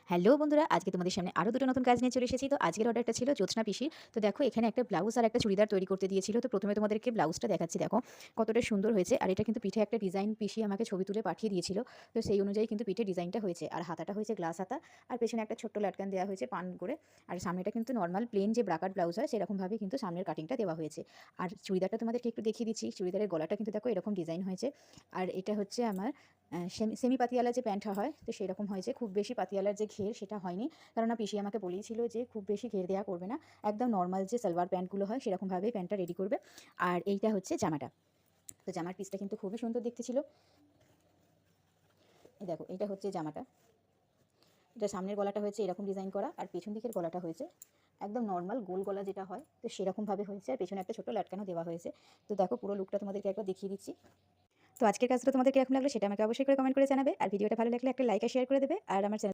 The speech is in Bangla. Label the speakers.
Speaker 1: হ্যালো বন্ধুরা, আজকে তোমাদের সামনে আরও দুটো নতুন কাজ নিয়ে চলে এসেছি। তো আজকের অর্ডারটা ছিল জ্যোৎস্না পিসির। তো দেখো এখানে একটা ব্লাউজ আর একটা চুড়িদার তৈরি করতে দিয়েছিল। তো প্রথমে তোমাদেরকে ব্লাউজটা দেখাচ্ছি, দেখো কতটা সুন্দর হয়েছে। আর এটা কিন্তু পিঠে একটা ডিজাইন পিসি আমাকে ছবি তুলে পাঠিয়ে দিয়েছিল। তো সেই অনুযায়ী কিন্তু পিঠে ডিজাইনটা হয়েছে। আর হাতাটা হয়েছে গ্লাস হাতা, আর পেছনে একটা ছোট্ট লাটকান দেওয়া হয়েছে পান করে। আর সামনেটা কিন্তু নর্মাল প্লেন যে ব্রাকাট ব্লাউজ হয় সেরকমভাবে কিন্তু সামনের কাটিংটা দেওয়া হয়েছে। আর চুড়িদারটা তোমাদেরকে একটু দেখিয়ে দিচ্ছি। চুড়িদারের গলাটা কিন্তু দেখো এরকম ডিজাইন হয়েছে। আর এটা হচ্ছে আমার সেমি পাতিয়ালা যে প্যান্টটা হয়, তো সেরকম হয়েছে। খুব বেশি পাতিয়ালার যে ঘের সেটা হয়নি, কেননা পিসি আমাকে বলেইছিল যে খুব বেশি ঘের দেওয়া করবে না, একদম নর্মাল যে সালোয়ার প্যান্টগুলো হয় সেরকমভাবেই প্যান্টটা রেডি করবে। আর এইটা হচ্ছে জামাটা। তো জামার পিসটা কিন্তু খুবই সুন্দর দেখতে ছিল। এই দেখো এটা হচ্ছে জামাটা। এটা সামনের গলাটা হয়েছে এরকম ডিজাইন করা, আর পেছন দিকের গলাটা হয়েছে একদম নর্মাল গোল গলা যেটা হয়, তো সেরকমভাবে হয়েছে। আর পেছনে একটা ছোটো লাটকানো দেওয়া হয়েছে। তো দেখো পুরো লুকটা তোমাদেরকে একবার দেখিয়ে দিচ্ছি। তো আজকের কাজটা তোমাদের কিরকম লাগলো সেটা আমাকে অবশ্যই করে কমেন্ট করে জানাবে। আর ভিডিওটা ভালো লাগলে একটা লাইক আর শেয়ার করে দেবে। আর আমার চ্যানেল